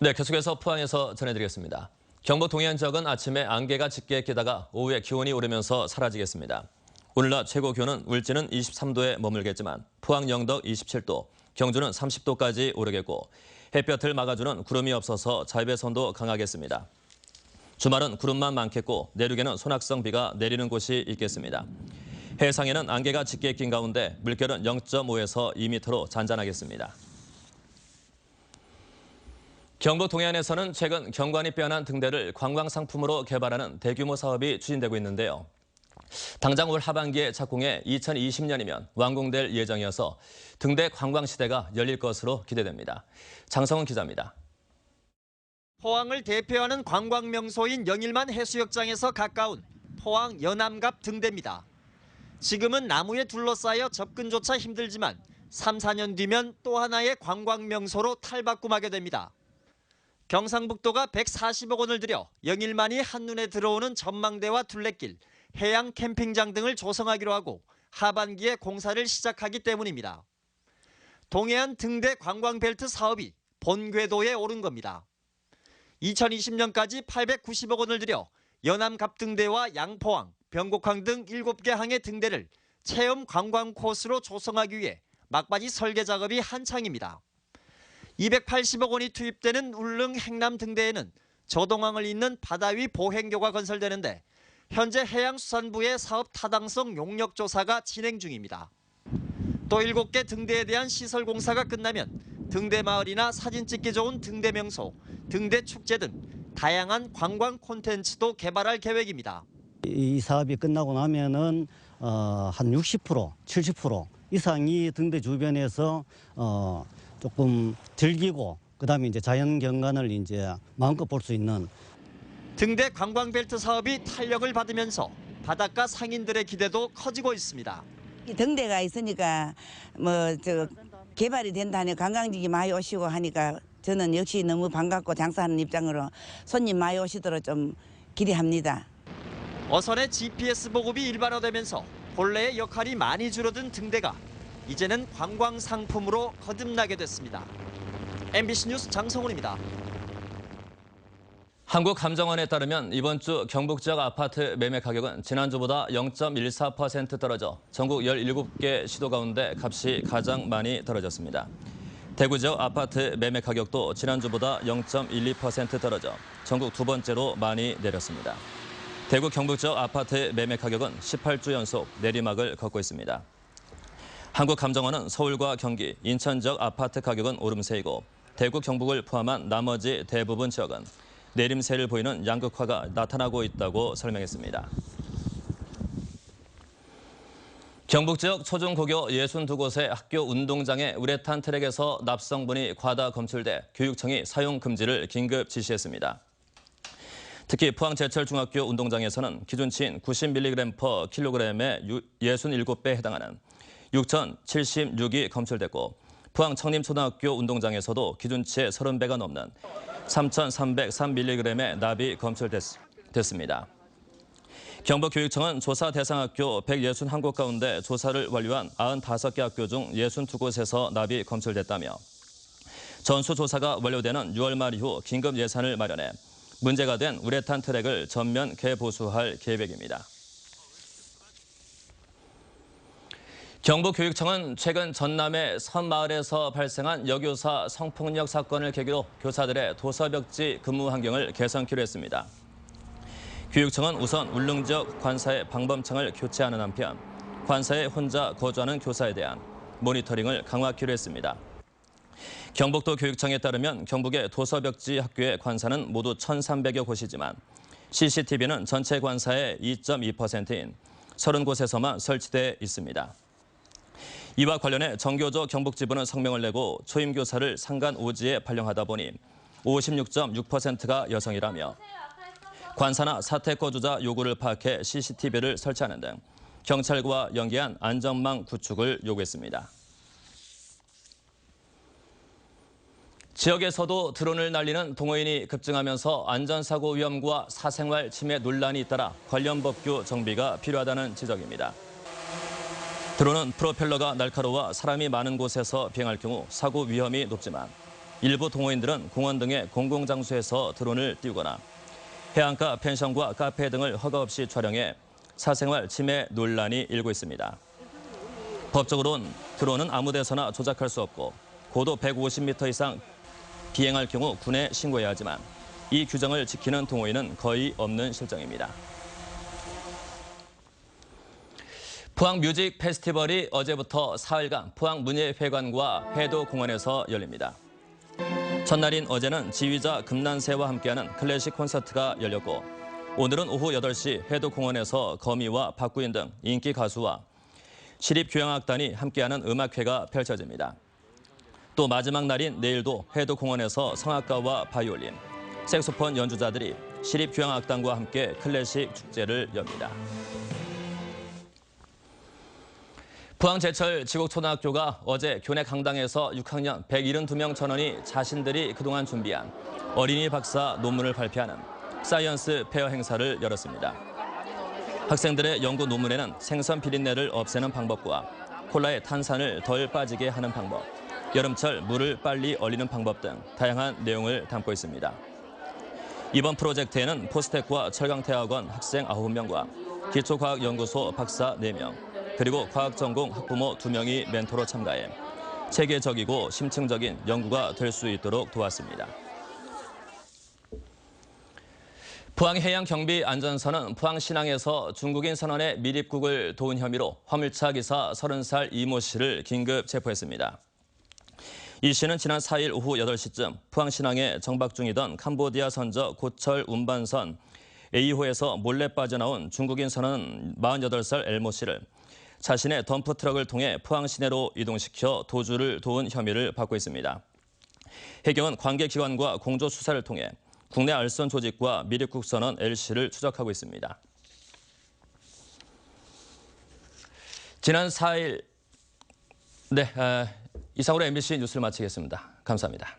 네, 계속해서 포항에서 전해드리겠습니다. 경북 동해안 지역은 아침에 안개가 짙게 끼다가 오후에 기온이 오르면서 사라지겠습니다. 오늘 낮 최고 기온은 울진은 23도에 머물겠지만 포항 영덕 27도, 경주는 30도까지 오르겠고 햇볕을 막아주는 구름이 없어서 자외선도 강하겠습니다. 주말은 구름만 많겠고 내륙에는 소낙성 비가 내리는 곳이 있겠습니다. 해상에는 안개가 짙게 낀 가운데 물결은 0.5에서 2m로 잔잔하겠습니다. 경북 동해안에서는 최근 경관이 빼어난 등대를 관광 상품으로 개발하는 대규모 사업이 추진되고 있는데요. 당장 올 하반기에 착공해 2020년이면 완공될 예정이어서 등대 관광 시대가 열릴 것으로 기대됩니다. 장성훈 기자입니다. 포항을 대표하는 관광 명소인 영일만 해수욕장에서 가까운 포항 연암갑 등대입니다. 지금은 나무에 둘러싸여 접근조차 힘들지만 3, 4년 뒤면 또 하나의 관광 명소로 탈바꿈하게 됩니다. 경상북도가 140억 원을 들여 영일만이 한눈에 들어오는 전망대와 둘레길, 해양 캠핑장 등을 조성하기로 하고 하반기에 공사를 시작하기 때문입니다. 동해안 등대 관광벨트 사업이 본궤도에 오른 겁니다. 2020년까지 890억 원을 들여 연암갑 등대와 양포항, 병곡항 등 7개 항의 등대를 체험 관광 코스로 조성하기 위해 막바지 설계 작업이 한창입니다. 280억 원이 투입되는 울릉 행남 등대에는 조동항을 잇는 바다 위 보행교가 건설되는데 현재 해양수산부의 사업 타당성 용역 조사가 진행 중입니다. 또 7개 등대에 대한 시설 공사가 끝나면 등대 마을이나 사진 찍기 좋은 등대 명소, 등대 축제 등 다양한 관광 콘텐츠도 개발할 계획입니다. 이 사업이 끝나고 나면은 한 60%, 70% 이상이 등대 주변에서 조금 즐기고 그다음에 이제 자연 경관을 이제 마음껏 볼 수 있는 등대 관광벨트 사업이 탄력을 받으면서 바닷가 상인들의 기대도 커지고 있습니다. 이 등대가 있으니까 개발이 된다니 관광객이 많이 오시고 하니까 저는 역시 너무 반갑고 장사하는 입장으로 손님 많이 오시도록 좀 기대합니다. 어선의 GPS 보급이 일반화되면서 본래의 역할이 많이 줄어든 등대가 이제는 관광 상품으로 거듭나게 됐습니다. MBC 뉴스 장성훈입니다. 한국감정원에 따르면 이번 주 경북 지역 아파트 매매 가격은 지난주보다 0.14% 떨어져 전국 17개 시도 가운데 값이 가장 많이 떨어졌습니다. 대구 지역 아파트 매매 가격도 지난주보다 0.12% 떨어져 전국 두 번째로 많이 내렸습니다. 대구 경북 지역 아파트 매매 가격은 18주 연속 내리막을 걷고 있습니다. 한국감정원은 서울과 경기, 인천 지역 아파트 가격은 오름세이고 대구, 경북을 포함한 나머지 대부분 지역은 내림세를 보이는 양극화가 나타나고 있다고 설명했습니다. 경북 지역 초중고교 62곳의 학교 운동장에 우레탄 트랙에서 납성분이 과다 검출돼 교육청이 사용 금지를 긴급 지시했습니다. 특히 포항제철중학교 운동장에서는 기준치인 90mg/kg의 67배에 해당하는 6,076이 검출됐고 포항 청림초등학교 운동장에서도 기준치의 30배가 넘는 3,303mg의 납이 검출됐습니다. 경북교육청은 조사 대상 학교 161곳 가운데 조사를 완료한 95개 학교 중 62곳에서 납이 검출됐다며 전수조사가 완료되는 6월 말 이후 긴급 예산을 마련해 문제가 된 우레탄 트랙을 전면 개보수할 계획입니다. 경북교육청은 최근 전남의 선마을에서 발생한 여교사 성폭력 사건을 계기로 교사들의 도서벽지 근무 환경을 개선키로 했습니다. 교육청은 우선 울릉 지역 관사의 방범창을 교체하는 한편 관사에 혼자 거주하는 교사에 대한 모니터링을 강화키로 했습니다. 경북도 교육청에 따르면 경북의 도서벽지 학교의 관사는 모두 1,300여 곳이지만 CCTV는 전체 관사의 2.2%인 30곳에서만 설치돼 있습니다. 이와 관련해 정교조 경북지부는 성명을 내고 초임교사를 상간 오지에 발령하다 보니 56.6%가 여성이라며 관사나 사택 거주자 요구를 파악해 CCTV를 설치하는 등 경찰과 연계한 안전망 구축을 요구했습니다. 지역에서도 드론을 날리는 동호인이 급증하면서 안전사고 위험과 사생활 침해 논란이 잇따라 관련 법규 정비가 필요하다는 지적입니다. 드론은 프로펠러가 날카로워 사람이 많은 곳에서 비행할 경우 사고 위험이 높지만 일부 동호인들은 공원 등의 공공장소에서 드론을 띄우거나 해안가 펜션과 카페 등을 허가 없이 촬영해 사생활 침해 논란이 일고 있습니다. 법적으로는 드론은 아무 데서나 조작할 수 없고 고도 150m 이상 비행할 경우 군에 신고해야 하지만 이 규정을 지키는 동호인은 거의 없는 실정입니다. 포항 뮤직 페스티벌이 어제부터 사흘간 포항문예회관과 해도공원에서 열립니다. 첫날인 어제는 지휘자 금난새와 함께하는 클래식 콘서트가 열렸고 오늘은 오후 8시 해도공원에서 거미와 박구인 등 인기 가수와 시립교향악단이 함께하는 음악회가 펼쳐집니다. 또 마지막 날인 내일도 해도공원에서 성악가와 바이올린, 색소폰 연주자들이 시립교향악단과 함께 클래식 축제를 엽니다. 포항제철 지곡초등학교가 어제 교내 강당에서 6학년 172명 전원이 자신들이 그동안 준비한 어린이 박사 논문을 발표하는 사이언스 페어 행사를 열었습니다. 학생들의 연구 논문에는 생선 비린내를 없애는 방법과 콜라에 탄산을 덜 빠지게 하는 방법, 여름철 물을 빨리 얼리는 방법 등 다양한 내용을 담고 있습니다. 이번 프로젝트에는 포스텍과 철강대학원 학생 9명과 기초과학연구소 박사 4명, 그리고 과학전공 학부모 2명이 멘토로 참가해 체계적이고 심층적인 연구가 될 수 있도록 도왔습니다. 포항해양경비안전선은 포항신항에서 중국인 선원의 밀입국을 도운 혐의로 화물차 기사 30살 이모 씨를 긴급 체포했습니다. 이 씨는 지난 4일 오후 8시쯤 포항신항에 정박 중이던 캄보디아 선저 고철 운반선 A호에서 몰래 빠져나온 중국인 선원 48살 엘모 씨를 자신의 덤프트럭을 통해 포항 시내로 이동시켜 도주를 도운 혐의를 받고 있습니다. 해경은 관계기관과 공조 수사를 통해 국내 알선 조직과 밀입국 선원 L씨를 추적하고 있습니다. 지난 4일 이상으로 MBC 뉴스를 마치겠습니다. 감사합니다.